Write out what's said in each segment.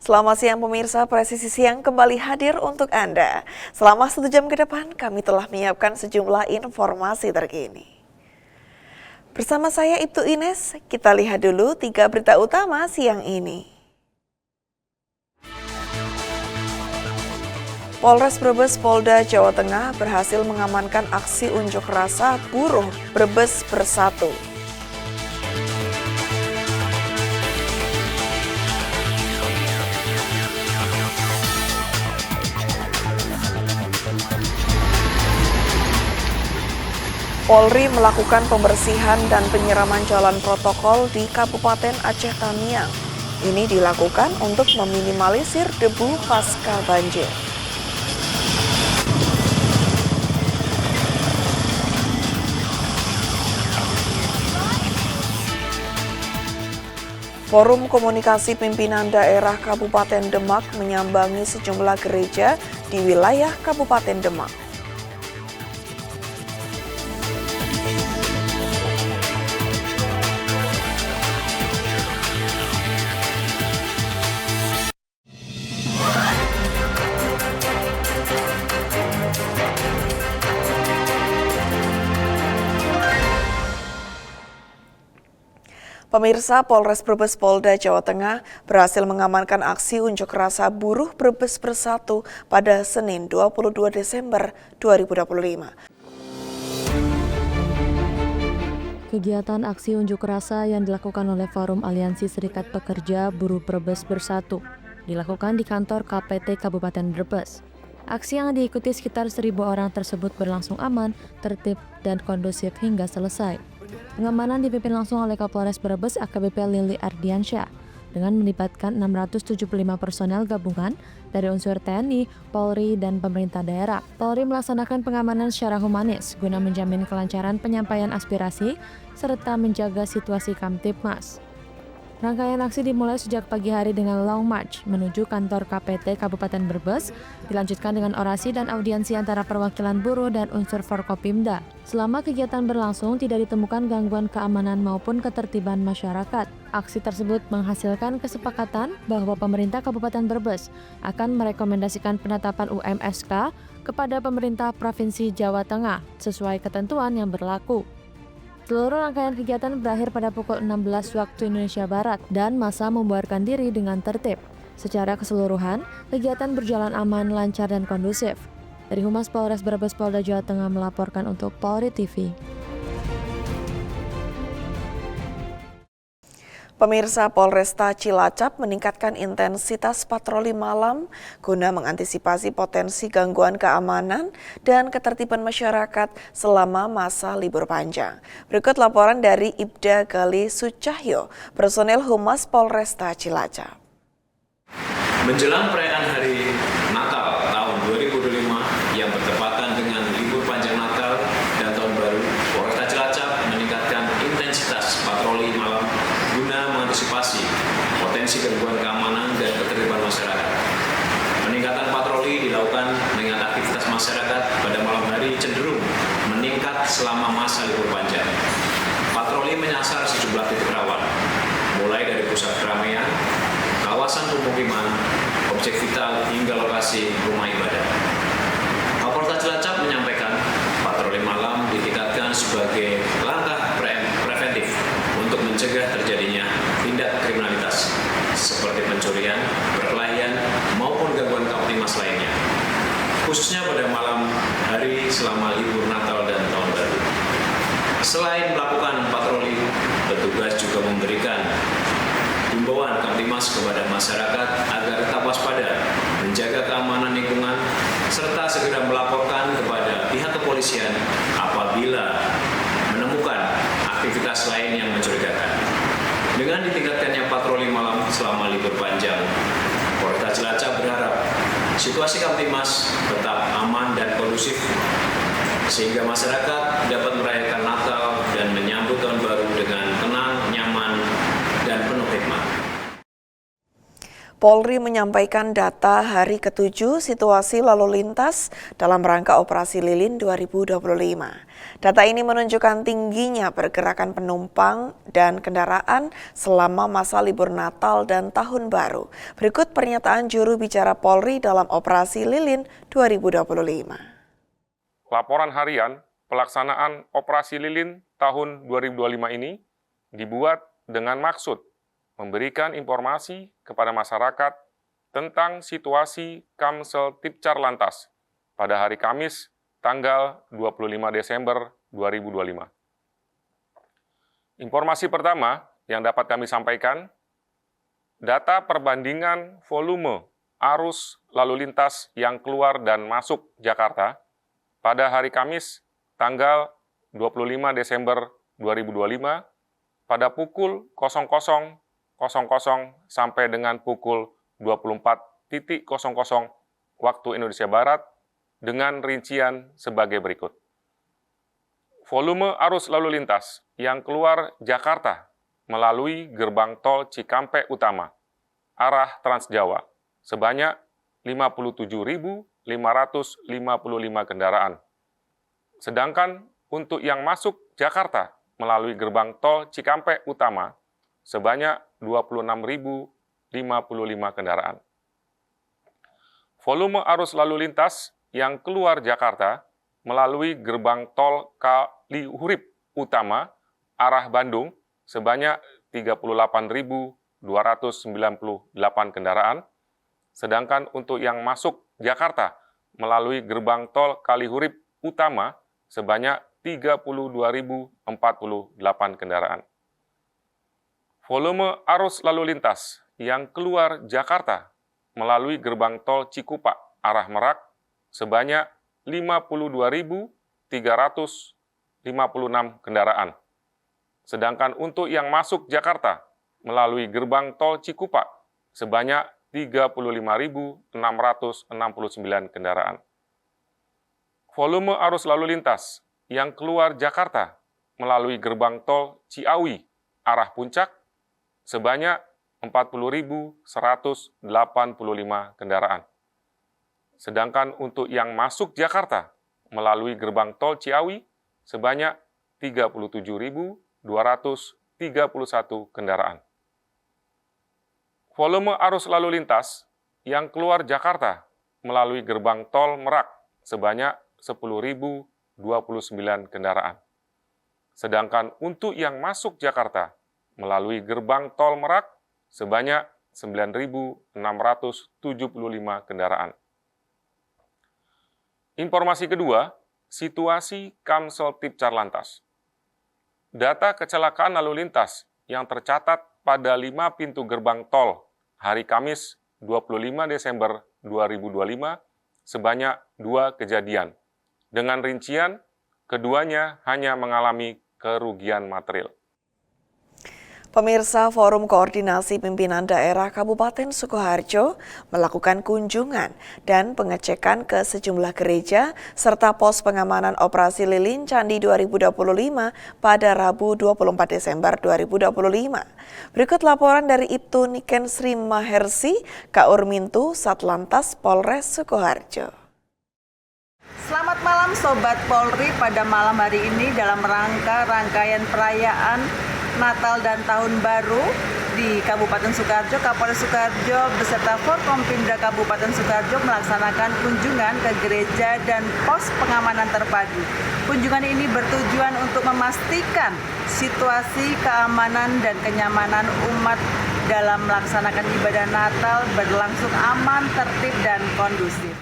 Selamat siang pemirsa, Presisi Siang kembali hadir untuk Anda. Selama 1 jam ke depan, kami telah menyiapkan sejumlah informasi terkini. Bersama saya Ibtu Ines, kita lihat dulu 3 berita utama siang ini. Polres Brebes Polda Jawa Tengah berhasil mengamankan aksi unjuk rasa buruh Brebes Bersatu. Polri melakukan pembersihan dan penyiraman jalan protokol di Kabupaten Aceh Tamiang. Ini dilakukan untuk meminimalisir debu pasca banjir. Forum Komunikasi Pimpinan Daerah Kabupaten Demak menyambangi sejumlah gereja di wilayah Kabupaten Demak. Pemirsa, Polres Brebes Polda Jawa Tengah berhasil mengamankan aksi unjuk rasa buruh Brebes Bersatu pada Senin 22 Desember 2025. Kegiatan aksi unjuk rasa yang dilakukan oleh Forum Aliansi Serikat Pekerja Buruh Brebes Bersatu dilakukan di kantor KPT Kabupaten Brebes. Aksi yang diikuti sekitar 1.000 orang tersebut berlangsung aman, tertib, dan kondusif hingga selesai. Pengamanan dipimpin langsung oleh Kapolres Brebes AKBP Lili Ardiansyah dengan melibatkan 675 personel gabungan dari unsur TNI, Polri, dan pemerintah daerah. Polri melaksanakan pengamanan secara humanis guna menjamin kelancaran penyampaian aspirasi serta menjaga situasi Kamtibmas. Rangkaian aksi dimulai sejak pagi hari dengan long march menuju kantor KPT Kabupaten Brebes, dilanjutkan dengan orasi dan audiensi antara perwakilan buruh dan unsur Forkopimda. Selama kegiatan berlangsung, tidak ditemukan gangguan keamanan maupun ketertiban masyarakat. Aksi tersebut menghasilkan kesepakatan bahwa pemerintah Kabupaten Brebes akan merekomendasikan penetapan UMSK kepada pemerintah Provinsi Jawa Tengah sesuai ketentuan yang berlaku. Seluruh rangkaian kegiatan berakhir pada pukul 16 waktu Indonesia Barat dan massa membuarkan diri dengan tertib. Secara keseluruhan, kegiatan berjalan aman, lancar, dan kondusif. Dari Humas Polres Brebes Polda Jawa Tengah melaporkan untuk Polri TV. Pemirsa, Polresta Cilacap meningkatkan intensitas patroli malam guna mengantisipasi potensi gangguan keamanan dan ketertiban masyarakat selama masa libur panjang. Berikut laporan dari Ibda Gali Sucahyo, personel Humas Polresta Cilacap. Menjelang perayaan Hari Natal tahun 2025 yang bertepatan dengan libur panjang Natal dan Tahun Baru, Polresta Cilacap meningkatkan intensitas patroli malam guna mengantisipasi potensi gangguan keamanan dan ketertiban masyarakat. Peningkatan patroli dilakukan mengingat aktivitas masyarakat pada malam hari cenderung meningkat selama masa libur panjang. Patroli menyasar sejumlah titik rawan, mulai dari pusat keramaian, kawasan pemukiman, objek vital hingga lokasi rumah ibadah. Kapolres Cilacap menyampaikan patroli malam ditingkatkan sebagai langkah preventif untuk mencegah terjadinya tindak kriminalitas seperti pencurian, perkelahian, maupun gangguan kamtibmas lainnya, khususnya pada malam hari selama libur Natal dan Tahun Baru. Selain melakukan patroli, petugas juga memberikan himbauan Kamtibmas kepada masyarakat agar tetap waspada, menjaga keamanan lingkungan, serta segera melaporkan kepada pihak kepolisian apabila menemukan aktivitas lain yang mencurigakan. Dengan ditingkatkannya patroli malam selama libur panjang, Polresta Cilacap berharap situasi Kamtibmas tetap aman dan kondusif, sehingga masyarakat dapat merayakan Natal dan menyambut Tahun Baru dengan tenang, nyaman, dan penuh hikmat. Polri menyampaikan data hari ke-7 situasi lalu lintas dalam rangka Operasi Lilin 2025. Data ini menunjukkan tingginya pergerakan penumpang dan kendaraan selama masa libur Natal dan Tahun Baru. Berikut pernyataan juru bicara Polri dalam Operasi Lilin 2025. Laporan harian pelaksanaan Operasi Lilin tahun 2025 ini dibuat dengan maksud memberikan informasi kepada masyarakat tentang situasi Kamsel Tipcar Lantas pada hari Kamis tanggal 25 Desember 2025. Informasi pertama yang dapat kami sampaikan, data perbandingan volume arus lalu lintas yang keluar dan masuk Jakarta pada hari Kamis tanggal 25 Desember 2025 pada pukul 00.00 sampai dengan pukul 24.00 waktu Indonesia Barat dengan rincian sebagai berikut. Volume arus lalu lintas yang keluar Jakarta melalui gerbang tol Cikampek Utama arah Trans Jawa sebanyak 57.555 kendaraan. Sedangkan untuk yang masuk Jakarta melalui gerbang tol Cikampek Utama sebanyak 26.055 kendaraan. Volume arus lalu lintas yang keluar Jakarta melalui gerbang tol Kalihurip Utama arah Bandung sebanyak 38.298 kendaraan, sedangkan untuk yang masuk Jakarta melalui gerbang tol Kalihurip Utama sebanyak 32.048 kendaraan. Volume arus lalu lintas yang keluar Jakarta melalui gerbang tol Cikupa arah Merak sebanyak 52.356 kendaraan. Sedangkan untuk yang masuk Jakarta melalui gerbang tol Cikupa sebanyak 35.669 kendaraan. Volume arus lalu lintas yang keluar Jakarta melalui gerbang tol Ciawi arah Puncak sebanyak 40.185 kendaraan. Sedangkan untuk yang masuk Jakarta melalui gerbang tol Ciawi sebanyak 37.231 kendaraan. Volume arus lalu lintas yang keluar Jakarta melalui gerbang tol Merak sebanyak 10.029 kendaraan. Sedangkan untuk yang masuk Jakarta melalui gerbang tol Merak sebanyak 9.675 kendaraan. Informasi kedua, situasi Kamsel Tipcar Lantas. Data kecelakaan lalu lintas yang tercatat pada 5 pintu gerbang tol hari Kamis 25 Desember 2025 sebanyak 2 kejadian. Dengan rincian, keduanya hanya mengalami kerugian material. Pemirsa, Forum Koordinasi Pimpinan Daerah Kabupaten Sukoharjo melakukan kunjungan dan pengecekan ke sejumlah gereja serta pos pengamanan Operasi Lilin Candi 2025 pada Rabu 24 Desember 2025. Berikut laporan dari Ibtu Niken Sri Mahersi, Kaur Mintu, Satlantas Polres Sukoharjo. Selamat malam Sobat Polri, pada malam hari ini dalam rangkaian perayaan Natal dan Tahun Baru di Kabupaten Sukoharjo, Kapolres Sukoharjo beserta Forkompimda Kabupaten Sukoharjo melaksanakan kunjungan ke gereja dan pos pengamanan terpadu. Kunjungan ini bertujuan untuk memastikan situasi keamanan dan kenyamanan umat dalam melaksanakan ibadah Natal berlangsung aman, tertib, dan kondusif.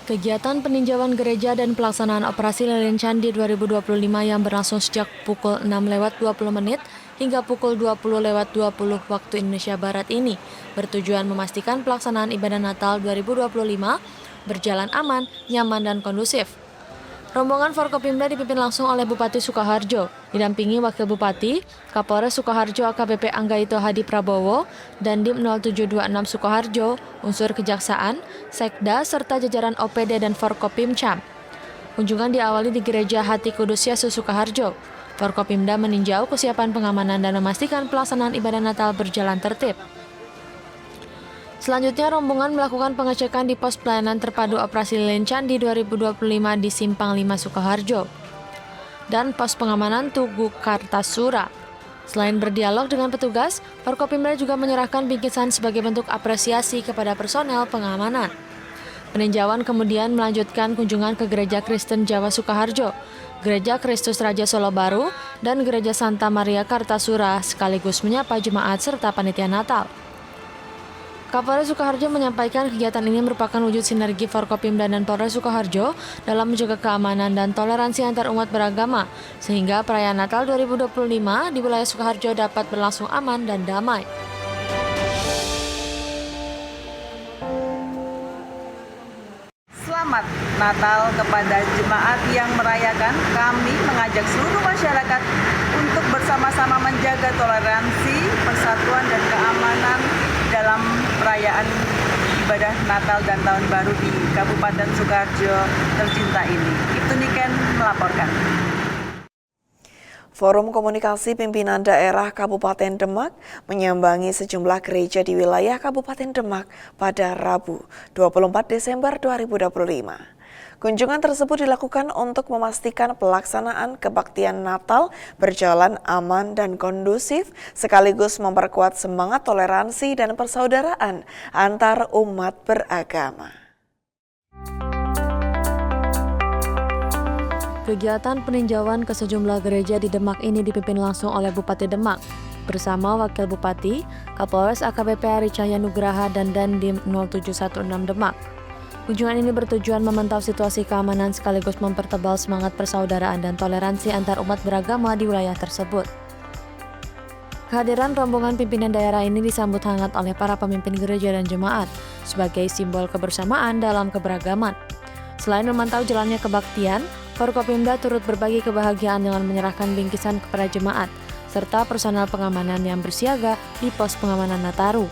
Kegiatan peninjauan gereja dan pelaksanaan Operasi Lilin Candi 2025 yang berlangsung sejak pukul 6:20 hingga pukul 20:20 waktu Indonesia Barat ini bertujuan memastikan pelaksanaan ibadah Natal 2025 berjalan aman, nyaman, dan kondusif. Rombongan Forkopimda dipimpin langsung oleh Bupati Sukoharjo, didampingi Wakil Bupati, Kapolres Sukoharjo AKBP Anggaito Hadi Prabowo, Dandim 0726 Sukoharjo, unsur kejaksaan, Sekda, serta jajaran OPD dan Forkopimcam. Kunjungan diawali di Gereja Hati Kudus Yesus Sukoharjo. Forkopimda meninjau kesiapan pengamanan dan memastikan pelaksanaan ibadah Natal berjalan tertib. Selanjutnya, rombongan melakukan pengecekan di pos pelayanan terpadu operasi Lilin Candi 2025 di Simpang 5 Sukoharjo dan pos pengamanan Tugu Kartasura. Selain berdialog dengan petugas, Forkopimda juga menyerahkan bingkisan sebagai bentuk apresiasi kepada personel pengamanan. Peninjauan kemudian melanjutkan kunjungan ke Gereja Kristen Jawa Sukoharjo, Gereja Kristus Raja Solo Baru, dan Gereja Santa Maria Kartasura sekaligus menyapa jemaat serta panitia Natal. Kapolres Sukoharjo menyampaikan kegiatan ini merupakan wujud sinergi Forkopimda dan Polres Sukoharjo dalam menjaga keamanan dan toleransi antar umat beragama, sehingga perayaan Natal 2025 di wilayah Sukoharjo dapat berlangsung aman dan damai. Selamat Natal kepada jemaat yang merayakan. Kami mengajak seluruh masyarakat untuk bersama-sama menjaga toleransi, persatuan, dan keamanan dalam perayaan ibadah Natal dan Tahun Baru di Kabupaten Sukoharjo tercinta ini. Ibtu Niken melaporkan. Forum Komunikasi Pimpinan Daerah Kabupaten Demak menyambangi sejumlah gereja di wilayah Kabupaten Demak pada Rabu, 24 Desember 2025. Kunjungan tersebut dilakukan untuk memastikan pelaksanaan kebaktian Natal berjalan aman dan kondusif, sekaligus memperkuat semangat toleransi dan persaudaraan antar umat beragama. Kegiatan peninjauan ke sejumlah gereja di Demak ini dipimpin langsung oleh Bupati Demak bersama Wakil Bupati, Kapolres AKBP Ari Cahyanugraha dan Dandim 0716 Demak. Kunjungan ini bertujuan memantau situasi keamanan sekaligus mempertebal semangat persaudaraan dan toleransi antar umat beragama di wilayah tersebut. Kehadiran rombongan pimpinan daerah ini disambut hangat oleh para pemimpin gereja dan jemaat sebagai simbol kebersamaan dalam keberagaman. Selain memantau jalannya kebaktian, Forkopimda turut berbagi kebahagiaan dengan menyerahkan bingkisan kepada jemaat, serta personel pengamanan yang bersiaga di pos pengamanan Nataru.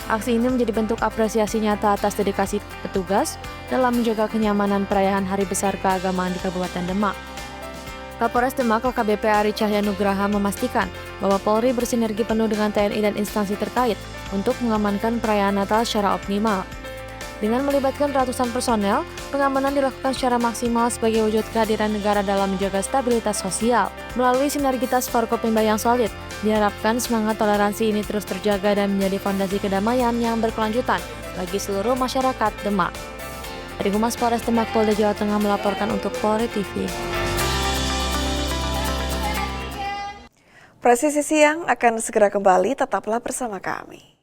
Aksi ini menjadi bentuk apresiasi nyata atas dedikasi petugas dalam menjaga kenyamanan perayaan Hari Besar Keagamaan di Kabupaten Demak. Kapolres Demak AKBP Ari Cahyanugraha memastikan bahwa Polri bersinergi penuh dengan TNI dan instansi terkait untuk mengamankan perayaan Natal secara optimal. Dengan melibatkan ratusan personel, pengamanan dilakukan secara maksimal sebagai wujud kehadiran negara dalam menjaga stabilitas sosial. Melalui sinergitas Forkopimda yang solid, diharapkan semangat toleransi ini terus terjaga dan menjadi fondasi kedamaian yang berkelanjutan bagi seluruh masyarakat Demak. Dari Humas Polres Demak Polda Jawa Tengah melaporkan untuk Polri TV. Presisi Siang akan segera kembali, tetaplah bersama kami.